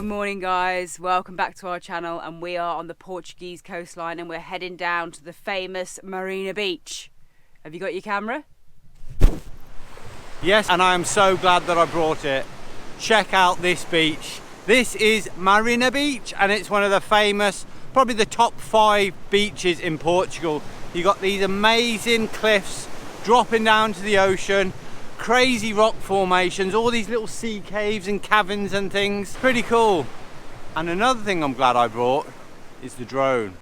morning guys, welcome back to our channel, and we are on the Portuguese coastline and we're heading down to the famous Marina Beach. Have you got your camera? Yes, and I am so glad that I brought it. Check out this beach. This is Marina Beach and it's one of the famous, probably the top 5 beaches in Portugal. You got these amazing cliffs dropping down to the ocean, crazy rock formations, all these little sea caves and caverns and things. Pretty cool. And another thing I'm glad I brought is the drone.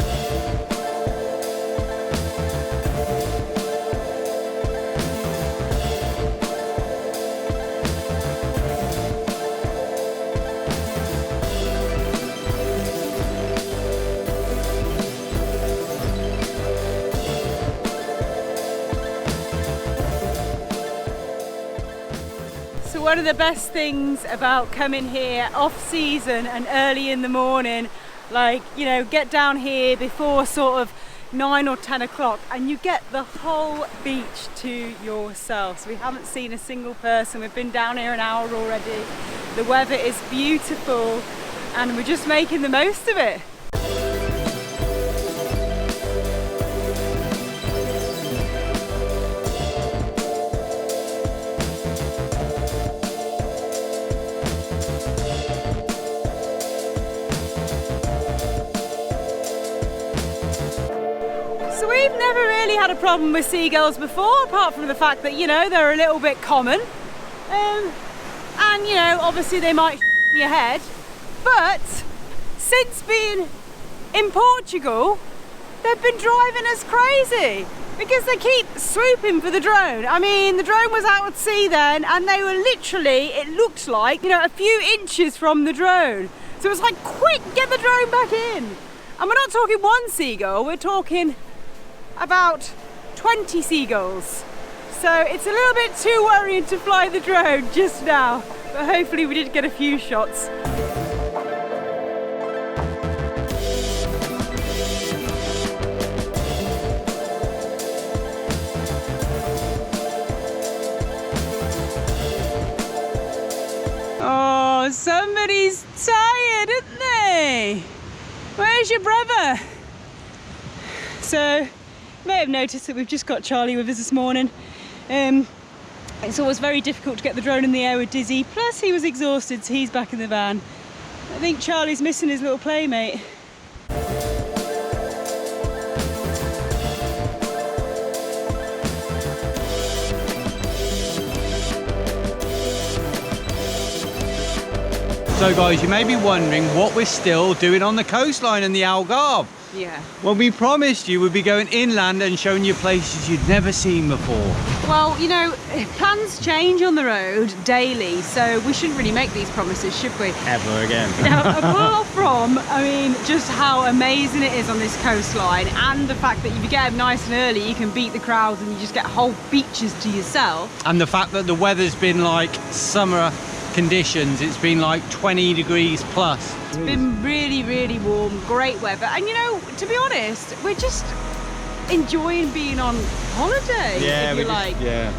One of the best things about coming here off season and early in the morning, like, you know, get down here before sort of 9 or 10 o'clock and you get the whole beach to yourself. So we haven't seen a single person. We've been down here an hour already. The weather is beautiful and we're just making the most of it. So we've never really had a problem with seagulls before, apart from the fact that, you know, they're a little bit common. And, you know, obviously they might in your head. But since being in Portugal, they've been driving us crazy because they keep swooping for the drone. I mean, the drone was out at sea then and they were literally, it looked like, you know, a few inches from the drone. So it was like, quick, get the drone back in. And we're not talking one seagull, we're talking about 20 seagulls. So it's a little bit too worrying to fly the drone just now, but hopefully we did get a few shots. Oh, somebody's tired, isn't they? Where's your brother? So, you may have noticed that we've just got Charlie with us this morning. It's always very difficult to get the drone in the air with Dizzee, plus he was exhausted, so he's back in the van. I think Charlie's missing his little playmate. So guys, you may be wondering what we're still doing on the coastline in the Algarve. Yeah. Well, we promised you we'd be going inland and showing you places you'd never seen before. Well, you know, plans change on the road daily, so we shouldn't really make these promises, should we? Ever again. Now, apart from, I mean, just how amazing it is on this coastline, and the fact that if you get up nice and early, you can beat the crowds and you just get whole beaches to yourself. And the fact that the weather's been like summer conditions, it's been like 20 degrees plus. It's been really, really warm, great weather, and you know, to be honest, we're just enjoying being on holiday, if you like.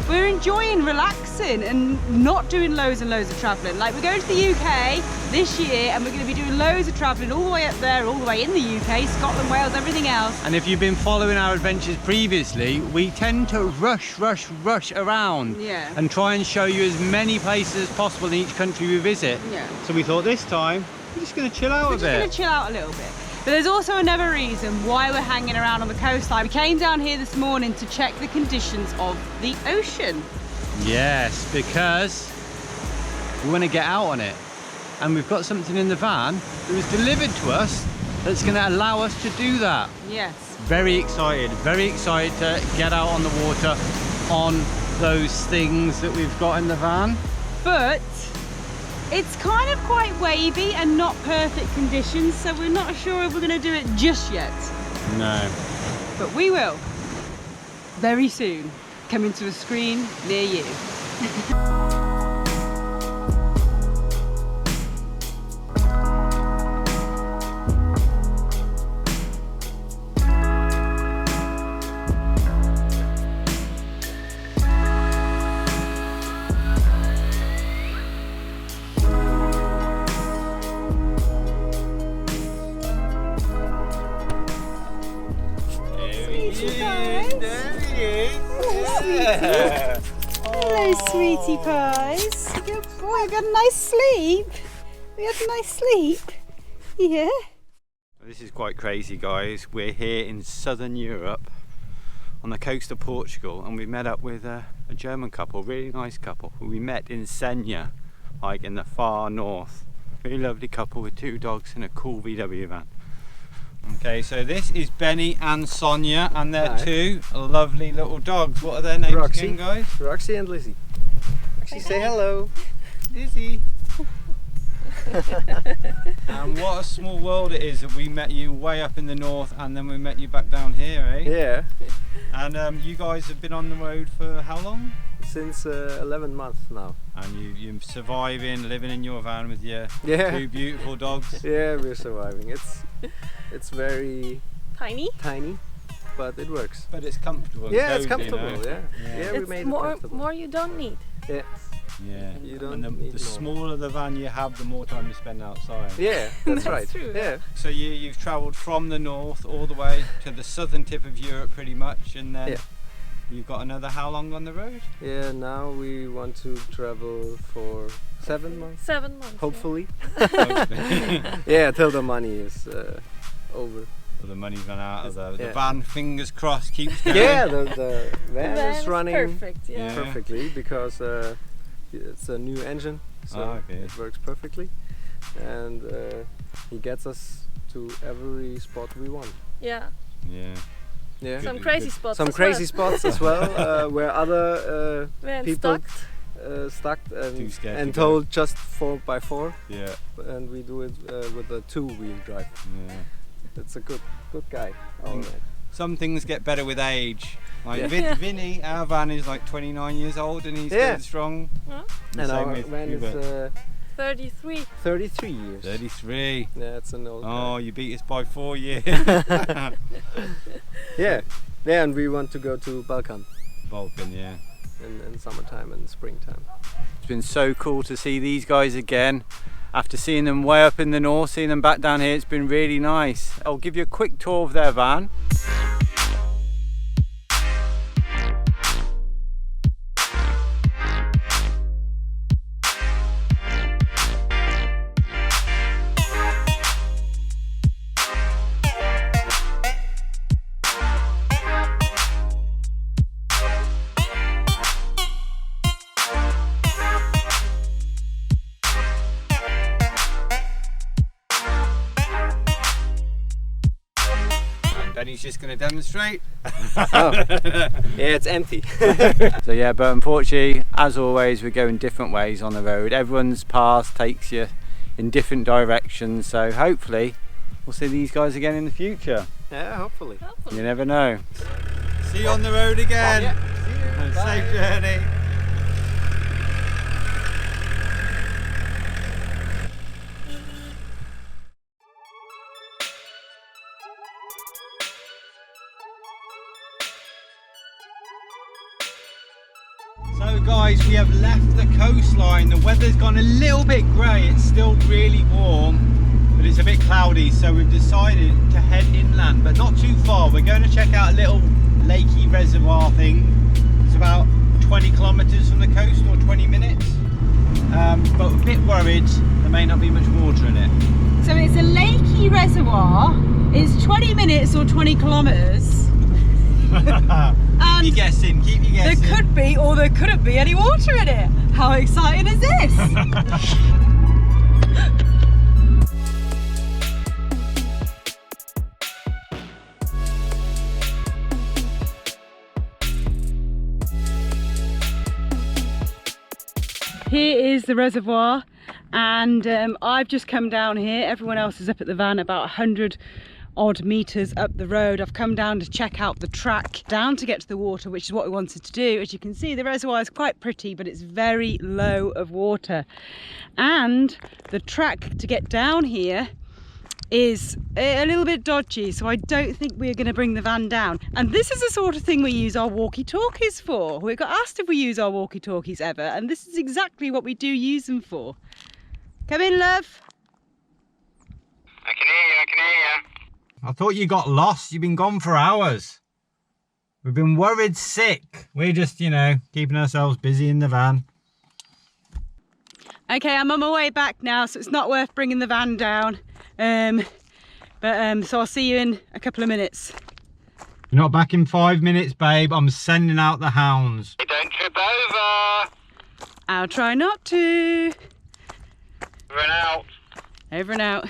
We're enjoying relaxing and not doing loads and loads of travelling. Like, we're going to the UK this year and we're going to be doing loads of travelling all the way up there, all the way in the UK, Scotland, Wales, everything else. And if you've been following our adventures previously, we tend to rush around and try and show you as many places as possible in each country we visit. So we thought this time we're just going to chill out a bit. We're just going to chill out a little bit. But there's also another reason why we're hanging around on the coastline. We came down here this morning to check the conditions of the ocean. Yes, because we want to get out on it. And we've got something in the van that was delivered to us that's going to allow us to do that. Yes. Very excited to get out on the water on those things that we've got in the van. But it's kind of quite wavy and not perfect conditions, so we're not sure if we're going to do it just yet. No. But we will. Very soon. Coming to a screen near you. Yeah. Hello, sweetie pies. Good boy. We got a nice sleep. Yeah. This is quite crazy, guys. We're here in southern Europe on the coast of Portugal, and we met up with a German couple, really nice couple, who we met in Senja, like in the far north. Really lovely couple with 2 dogs in a cool VW van. Okay, so this is Benny and Sonia and their 2 lovely little dogs. What are their names again, guys? Roxy and Lizzie. Roxy, say hello. Lizzie. And what a small world it is that we met you way up in the north and then we met you back down here, eh? Yeah. And you guys have been on the road for how long? Since 11 months now. And you're surviving, living in your van with your 2 beautiful dogs. Yeah, we're surviving. It's very tiny, but it works. But it's comfortable. Yeah, cozy, it's comfortable. You know? Yeah, it's we made more, it comfortable. more you don't need. Yeah. Yeah. You don't and need the smaller the van you have, the more time you spend outside. Yeah, that's right. True. Yeah. So you've travelled from the north all the way to the southern tip of Europe, pretty much, and then you've got another how long on the road? Yeah. Now we want to travel for 7 months. 7 months. Hopefully. Yeah. Yeah, till the money is over. Well, the money's run out of the van. Fingers crossed, keeps going. Yeah, the van is running perfect. Yeah. perfectly because it's a new engine, so it works perfectly, and he gets us to every spot we want. Yeah. Yeah. Some crazy spots. Some as crazy well. spots as well, where other people stuck Too scared and to go. told just 4x4. Yeah. And we do it with a 2-wheel drive. Yeah. It's a good guy. All right. Some things get better with age. Like Vinny, our van is like 29 years old and he's still strong. Huh? And our van is 33. 33 years. 33. Yeah, it's an old Oh, guy. you beat us by 4 years. Yeah, and we want to go to Balkan Balkan, yeah. in summertime and springtime. It's been so cool to see these guys again. After seeing them way up in the north, seeing them back down here, it's been really nice. I'll give you a quick tour of their van. Benny's just going to demonstrate. Yeah, it's empty. So yeah, but unfortunately, as always, we're going different ways on the road. Everyone's path takes you in different directions, so hopefully we'll see these guys again in the future. Yeah, hopefully. You never know. See you on the road again. Yeah. See you. Safe journey. So guys, we have left the coastline. The weather's gone a little bit grey. It's still really warm, but it's a bit cloudy, so we've decided to head inland, but not too far. We're going to check out a little lakey reservoir thing. It's about 20 kilometres from the coast, or 20 minutes. But a bit worried there may not be much water in it. So it's a lakey reservoir. It's 20 minutes or 20 kilometres. Keep your guessing, keep your guessing. There could be or there couldn't be any water in it. How exciting is this? Here is the reservoir, and I've just come down here. Everyone else is up at the van, about 100 odd meters up the road. I've come down to check out the track down to get to the water, which is what we wanted to do. As you can see, the reservoir is quite pretty, but it's very low of water, and the track to get down here is a little bit dodgy, so I don't think we're going to bring the van down. And this is the sort of thing we use our walkie-talkies for. We got asked if we use our walkie-talkies ever, and this is exactly what we do use them for. Come in, love. I can hear you, I can hear you. I thought you got lost. You've been gone for hours. We've been worried sick. We're just, you know, keeping ourselves busy in the van. Okay, I'm on my way back now, so it's not worth bringing the van down. So I'll see you in a couple of minutes. You're not back in 5 minutes, babe. I'm sending out the hounds. Don't trip over. I'll try not to. Over and out. Over and out.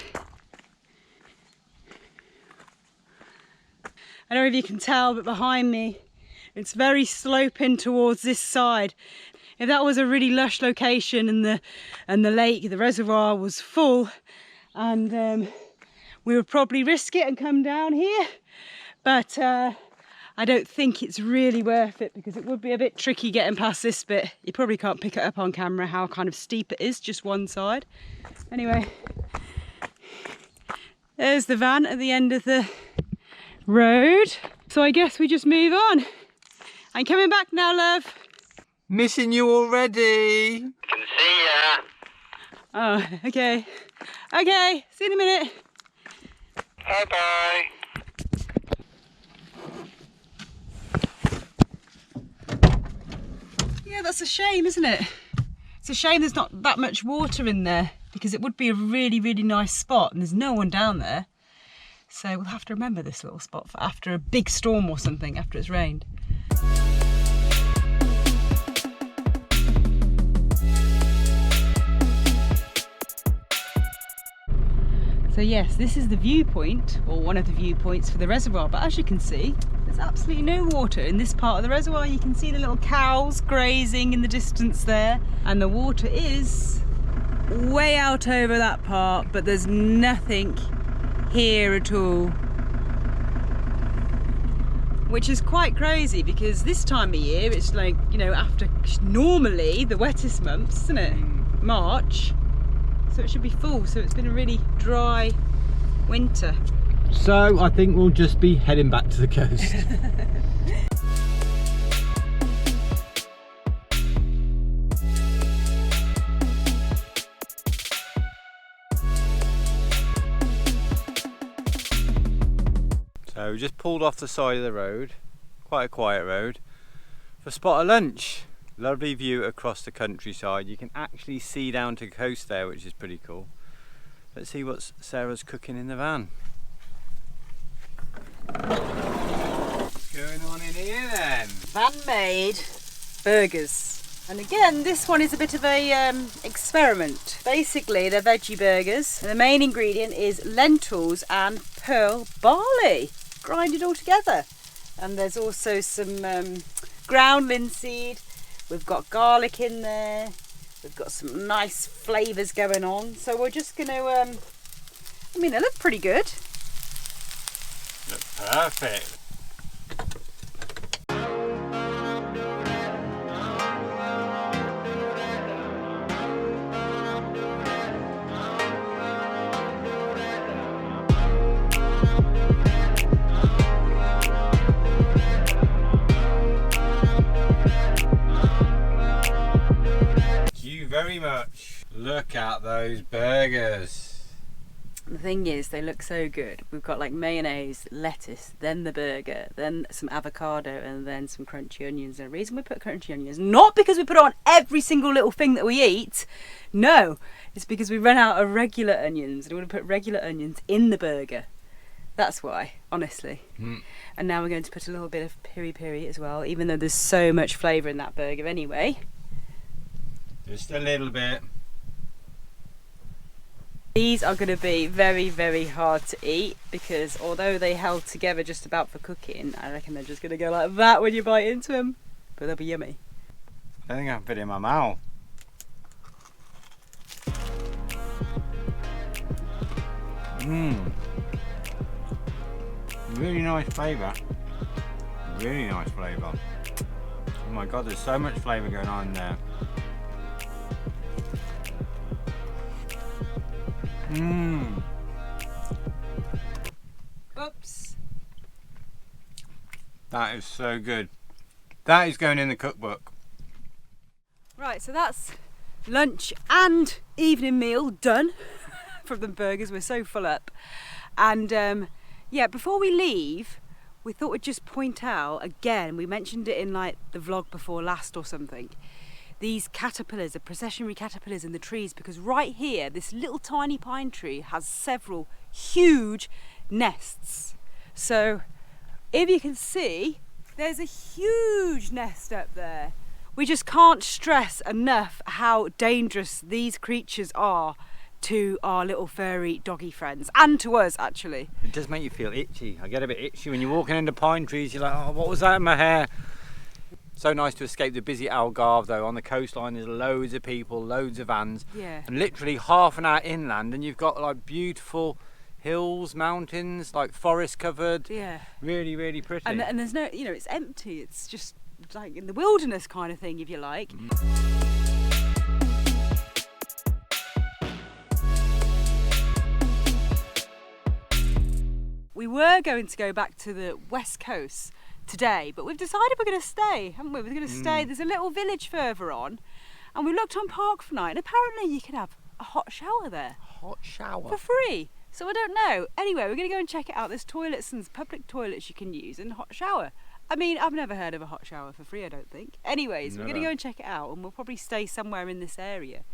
I don't know if you can tell, but behind me, it's very sloping towards this side. If that was a really lush location and the lake, the reservoir was full, and we would probably risk it and come down here. But I don't think it's really worth it because it would be a bit tricky getting past this bit. You probably can't pick it up on camera how kind of steep it is, just one side. Anyway, there's the van at the end of the road. So I guess we just move on. I'm coming back now, love. Missing you already. Can see ya. Oh, okay. Okay, see you in a minute. Bye bye. Yeah, that's a shame, isn't it? It's a shame there's not that much water in there because it would be a really, really nice spot and there's no one down there. So we'll have to remember this little spot for after a big storm or something, after it's rained. So yes, this is the viewpoint, or one of the viewpoints for the reservoir, but as you can see, there's absolutely no water in this part of the reservoir. You can see the little cows grazing in the distance there, and the water is way out over that part, but there's nothing here at all. Which is quite crazy because this time of year, it's like, you know, after normally the wettest months, isn't it? March. So it should be full, so it's been a really dry winter. So I think we'll just be heading back to the coast. So we just pulled off the side of the road, quite a quiet road, for a spot of lunch. Lovely view across the countryside. You can actually see down to the coast there, which is pretty cool. Let's see what Sarah's cooking in the van. What's going on in here then? Van-made burgers. And again, this one is a bit of a experiment. Basically, they're veggie burgers. And the main ingredient is lentils and pearl barley, grinded all together. And there's also some ground linseed. We've got garlic in there. We've got some nice flavours going on. So we're just going to, I mean, they look pretty good. Look perfect. Very much. Look at those burgers. The thing is, they look so good. We've got like mayonnaise, lettuce, then the burger, then some avocado, and then some crunchy onions. And the reason we put crunchy onions, not because we put it on every single little thing that we eat. No, it's because we ran out of regular onions and we want to put regular onions in the burger. That's why, honestly. And now we're going to put a little bit of piri-piri as well, even though there's so much flavour in that burger anyway. Just a little bit. These are going to be very, very hard to eat because although they held together just about for cooking, I reckon they're just going to go like that when you bite into them. But they'll be yummy. I think I can fit it in my mouth. Really nice flavour. Really nice flavour. Oh my god, there's so much flavour going on in there. Oops. That is so good. That is going in the cookbook. Right, so that's lunch and evening meal done from the burgers. We're so full up. And yeah, before we leave, we thought we'd just point out again, we mentioned it in like the vlog before last or something, these caterpillars, the processionary caterpillars in the trees, because right here, this little tiny pine tree has several huge nests. So if you can see, there's a huge nest up there. We just can't stress enough how dangerous these creatures are to our little furry doggy friends, and to us actually. It does make you feel itchy. I get a bit itchy when you're walking into pine trees. You're like, oh, what was that in my hair? So nice to escape the busy Algarve though. On the coastline there's loads of people, loads of vans, and literally half an hour inland and you've got like beautiful hills, mountains, like forest covered. Yeah. Really, really pretty. And there's no, you know, it's empty. It's just like in the wilderness kind of thing, if you like. We were going to go back to the west coast today, but we've decided we're going to stay, haven't we? We're going to stay. There's a little village further on, and we looked on Park for Night, and apparently you can have a hot shower there. Hot shower? For free. So I don't know. Anyway, we're going to go and check it out. There's toilets and public toilets you can use and hot shower. I mean, I've never heard of a hot shower for free, I don't think. Anyways, we're going to go and check it out, and we'll probably stay somewhere in this area.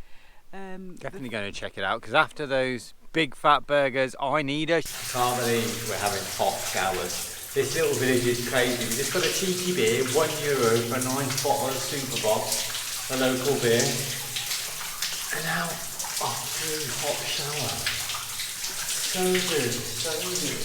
Definitely going to check it out, because after those big fat burgers, I need a... Can't believe we're having hot showers. This little village is crazy. We just got a cheeky beer, €1 for a nice bottle of Super Box, a local beer. And now, a free hot shower. So good, so good.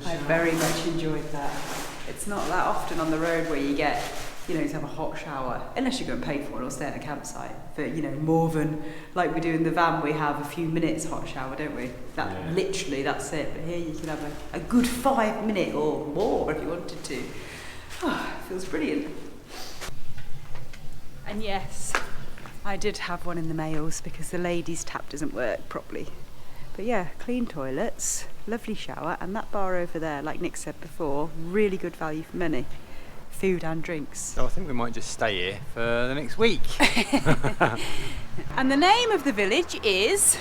I very much enjoyed that. It's not that often on the road where you get, you know, to have a hot shower, unless you go and pay for it or stay at a campsite. But, you know, more than like we do in the van, we have a few minutes hot shower, don't we? That literally, that's it. But here you can have a good 5 minute or more if you wanted to. Oh, it feels brilliant. And yes, I did have one in the mails because the ladies' tap doesn't work properly. But yeah, clean toilets, lovely shower, and that bar over there, like Nick said before, really good value for money. Food and drinks. So I think we might just stay here for the next week. And the name of the village is...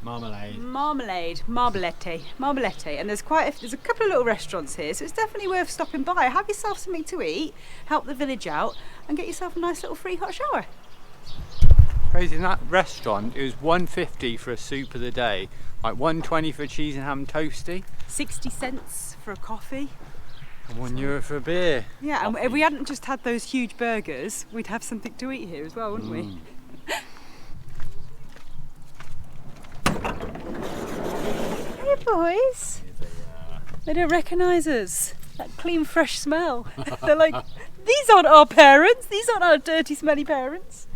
Marmalade. Marmalete. And there's a couple of little restaurants here, so it's definitely worth stopping by. Have yourself something to eat, help the village out, and get yourself a nice little free hot shower. Crazy, in that restaurant it was $1.50 for a soup of the day, like $1.20 for a cheese and ham toasty, 60 cents for a coffee, and €1 for a beer. Yeah, and if we hadn't just had those huge burgers, we'd have something to eat here as well, wouldn't we? Hey boys, they don't recognise us. That clean, fresh smell. They're like, these aren't our parents. These aren't our dirty, smelly parents.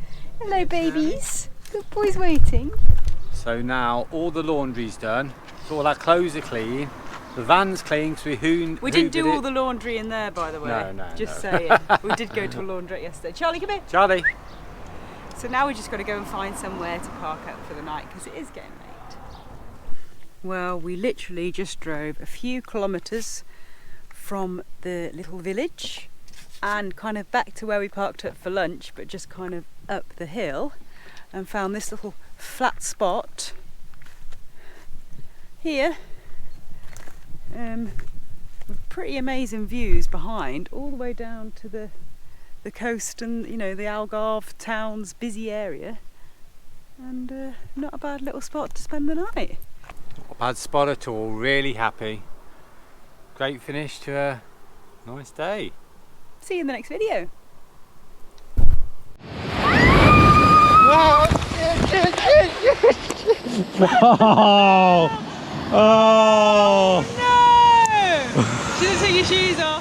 Hello babies, good boys waiting. So now all the laundry's done, so all our clothes are clean, the van's clean because we didn't do all the laundry in there, by the way. No. Just saying. We did go to a laundrette yesterday. Charlie, come here. Charlie. So now we just got to go and find somewhere to park up for the night because it is getting late. Well, we literally just drove a few kilometres from the little village and kind of back to where we parked up for lunch, but just kind of up the hill, and found this little flat spot here with pretty amazing views behind, all the way down to the coast and, you know, the Algarve town's busy area, and not a bad little spot to spend the night. Not a bad spot at all, really happy. Great finish to a nice day. See you in the next video. Oh! No! Shouldn't take your shoes off.